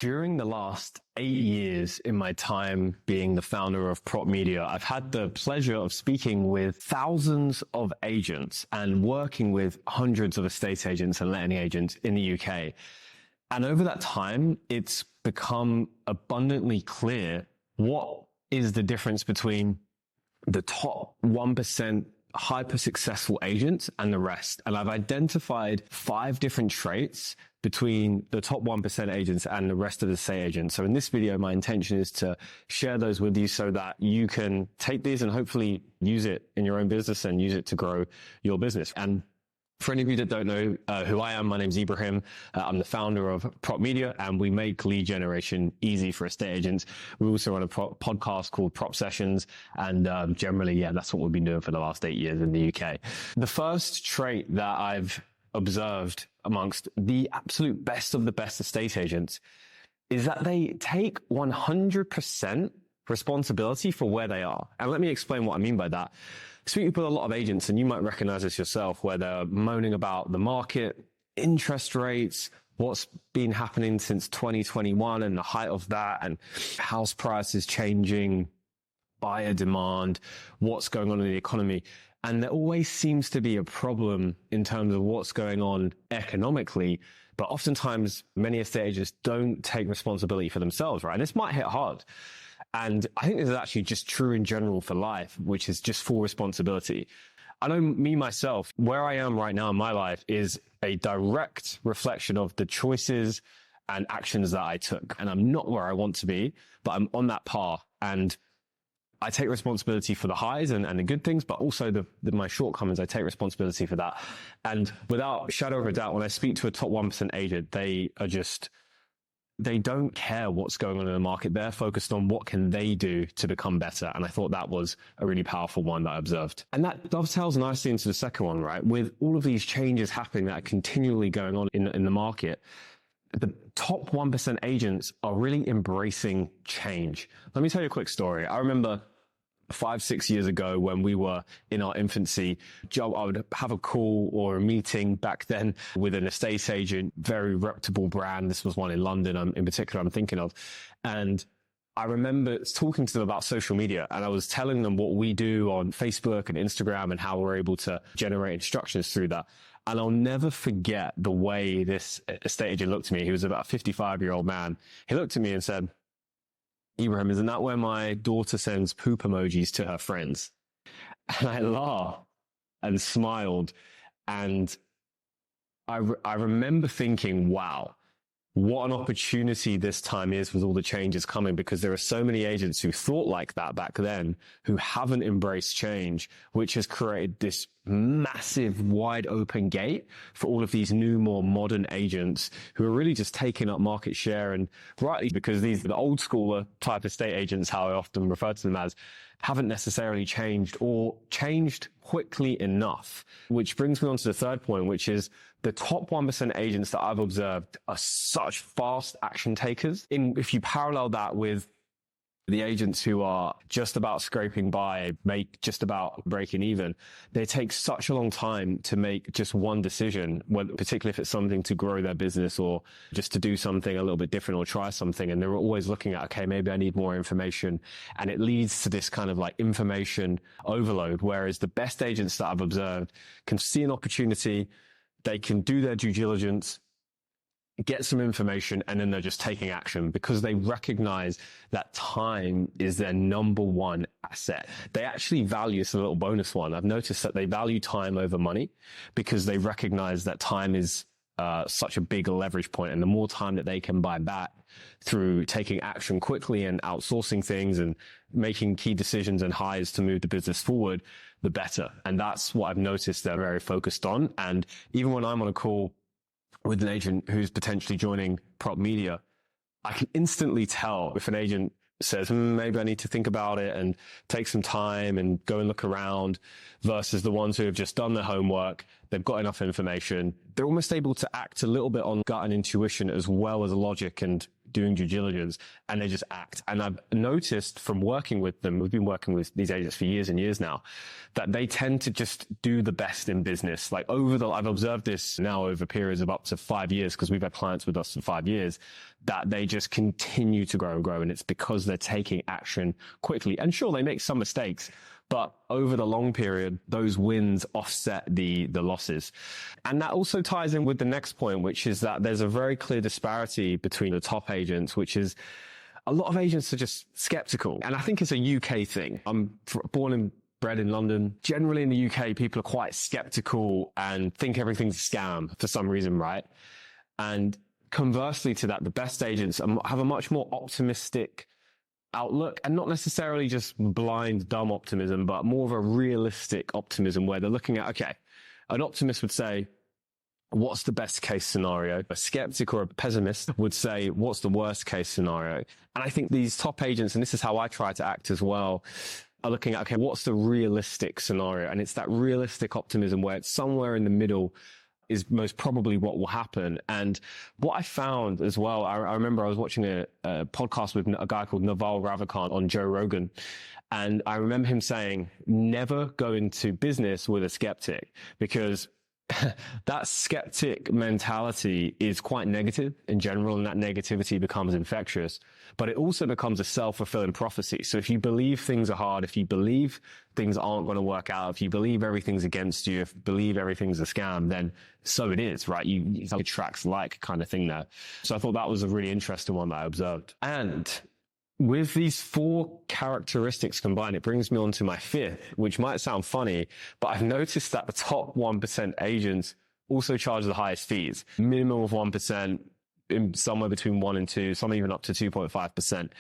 During the last 8 years in my time being the founder of Prop Media, I've had the pleasure of speaking with thousands of agents and working with hundreds of estate agents and letting agents in the UK. And over that time, it's become abundantly clear what is the difference between the top 1% hyper successful agents and the rest. And I've identified 5 different traits between the top 1% agents and the rest of the estate agents. So in this video, my intention is to share those with you so that you can take these and hopefully use it in your own business and use it to grow your business. And for any of you that don't know who I am, my name's Ibrahim. I'm the founder of Prop Media, and we make lead generation easy for estate agents. We also run a podcast called Prop Sessions, and generally, that's what we've been doing for the last 8 years in the UK. The first trait that I've observed amongst the absolute best of the best estate agents is that they take 100% responsibility for where they are. And let me explain what I mean by that. Speaking with a lot of agents, and you might recognize this yourself, where they're moaning about the market, interest rates, what's been happening since 2021 and the height of that, and house prices changing, buyer demand, what's going on in the economy. And there always seems to be a problem in terms of what's going on economically, but oftentimes many estate agents don't take responsibility for themselves, right? And this might hit hard. And I think this is actually just true in general for life, which is just full responsibility. I know me, myself, where I am right now in my life is a direct reflection of the choices and actions that I took. And I'm not where I want to be, but I'm on that path. And I take responsibility for the highs and the good things, but also my shortcomings, I take responsibility for that. And without a shadow of a doubt, when I speak to a top 1% agent, they don't care what's going on in the market. They're focused on what can they do to become better. And I thought that was a really powerful one that I observed. And that dovetails nicely into the second one, right? With all of these changes happening that are continually going on in the market, the top 1% agents are really embracing change. Let me tell you a quick story. I remember 5-6 years ago when we were in our infancy, I would have a call or a meeting back then with an estate agent, very reputable brand. This was one in London, in particular, I'm thinking of. And I remember talking to them about social media, and I was telling them what we do on Facebook and Instagram and how we're able to generate instructions through that. And I'll never forget the way this estate agent looked at me. He was about a 55-year-old man. He looked at me and said, "Ibrahim, isn't that where my daughter sends poop emojis to her friends?" And I laughed and smiled. And I remember thinking, wow, what an opportunity this time is with all the changes coming, because there are so many agents who thought like that back then who haven't embraced change, which has created this massive wide open gate for all of these new, more modern agents who are really just taking up market share. And rightly, because these are the old schooler type estate agents, how I often refer to them as, haven't necessarily changed or changed quickly enough. Which brings me on to the third point, which is the top 1% agents that I've observed are such fast action takers. If you parallel that with the agents who are just about scraping by, make just about breaking even, they take such a long time to make just one decision, particularly if it's something to grow their business or just to do something a little bit different or try something. And they're always looking at, okay, maybe I need more information. And it leads to this kind of like information overload. Whereas the best agents that I've observed can see an opportunity, they can do their due diligence, get some information, and then they're just taking action because they recognize that time is their number one asset. They actually value, it's a little bonus one. I've noticed that they value time over money because they recognize that time is such a big leverage point, and the more time that they can buy back through taking action quickly and outsourcing things and making key decisions and hires to move the business forward, the better. And that's what I've noticed they're very focused on. And even when I'm on a call with an agent who's potentially joining Prop Media, I can instantly tell if an agent says, maybe I need to think about it and take some time and go and look around, versus the ones who have just done their homework. They've got enough information. They're almost able to act a little bit on gut and intuition as well as logic and doing due diligence, and they just act. And I've noticed from working with them, we've been working with these agents for years and years now, that they tend to just do the best in business. Like I've observed this now over periods of up to 5 years, because we've had clients with us for 5 years, that they just continue to grow and grow. And it's because they're taking action quickly. And sure, they make some mistakes, but over the long period, those wins offset the losses. And that also ties in with the next point, which is that there's a very clear disparity between the top agents, which is a lot of agents are just skeptical. And I think it's a UK thing. I'm born and bred in London. Generally in the UK, people are quite skeptical and think everything's a scam for some reason, right? And conversely to that, the best agents have a much more optimistic outlook, and not necessarily just blind, dumb optimism, but more of a realistic optimism where they're looking at, okay, an optimist would say, what's the best case scenario? A skeptic or a pessimist would say, what's the worst case scenario? And I think these top agents, and this is how I try to act as well, are looking at, okay, what's the realistic scenario? And it's that realistic optimism where it's somewhere in the middle is most probably what will happen. And what I found as well, I remember I was watching a podcast with a guy called Naval Ravikant on Joe Rogan. And I remember him saying, never go into business with a skeptic, because that skeptic mentality is quite negative in general, and that negativity becomes infectious, but it also becomes a self-fulfilling prophecy. So if you believe things are hard, if you believe things aren't going to work out, if you believe everything's against you, if you believe everything's a scam, then so it is, right? It attracts like kind of thing there. So I thought that was a really interesting one that I observed. And with these 4 characteristics combined, it brings me on to my 5th, which might sound funny, but I've noticed that the top 1% agents also charge the highest fees, minimum of 1%, somewhere between 1 and 2, some even up to 2.5%.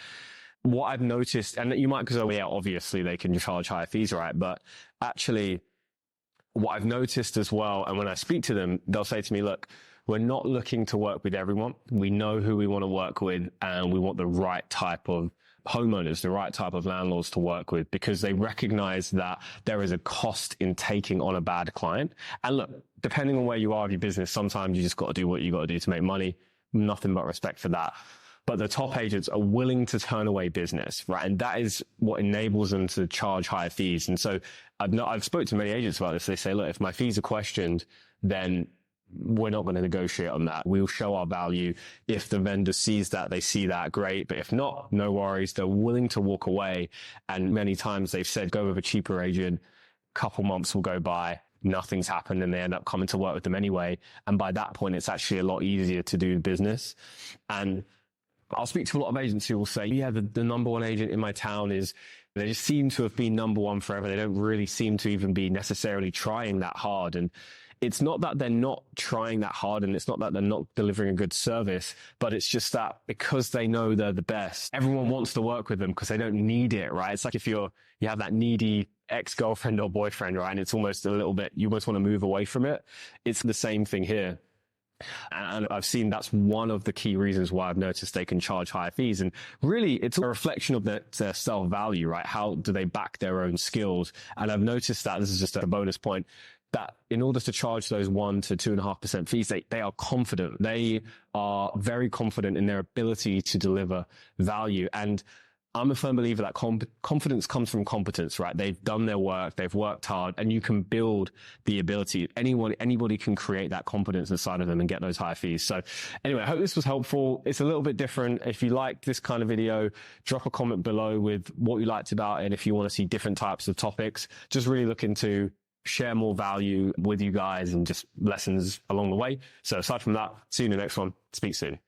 What I've noticed, and you might go, yeah, obviously they can charge higher fees, right? But actually, what I've noticed as well, and when I speak to them, they'll say to me, look, we're not looking to work with everyone. We know who we want to work with, and we want the right type of homeowners, the right type of landlords to work with, because they recognize that there is a cost in taking on a bad client. And look, depending on where you are of your business, sometimes you just got to do what you got to do to make money. Nothing but respect for that. But the top agents are willing to turn away business, right? And that is what enables them to charge higher fees. And so I've spoken to many agents about this. They say, look, if my fees are questioned, then we're not going to negotiate on that. We'll show our value. If the vendor sees that, they see that, great. But if not, no worries. They're willing to walk away. And many times they've said, go with a cheaper agent. Couple months will go by, nothing's happened, and they end up coming to work with them anyway. And by that point, it's actually a lot easier to do business. And I'll speak to a lot of agents who will say, yeah, the number one agent in my town they just seem to have been number one forever. They don't really seem to even be necessarily trying that hard. And it's not that they're not trying that hard, and it's not that they're not delivering a good service, but it's just that because they know they're the best, everyone wants to work with them because they don't need it, right? It's like if you have that needy ex-girlfriend or boyfriend, right? And it's almost a little bit, you almost want to move away from it. It's the same thing here. And I've seen that's one of the key reasons why I've noticed they can charge higher fees. And really, it's a reflection of their self-value, right? How do they back their own skills? And I've noticed that, this is just a bonus point, that in order to charge those 1 to 2.5% fees, they are confident. They are very confident in their ability to deliver value. And I'm a firm believer that confidence comes from competence, right? They've done their work, they've worked hard, and you can build the ability. Anybody can create that confidence inside of them and get those higher fees. So anyway, I hope this was helpful. It's a little bit different. If you like this kind of video, drop a comment below with what you liked about it. And if you want to see different types of topics, just really looking to share more value with you guys and just lessons along the way. So aside from that, see you in the next one. Speak soon.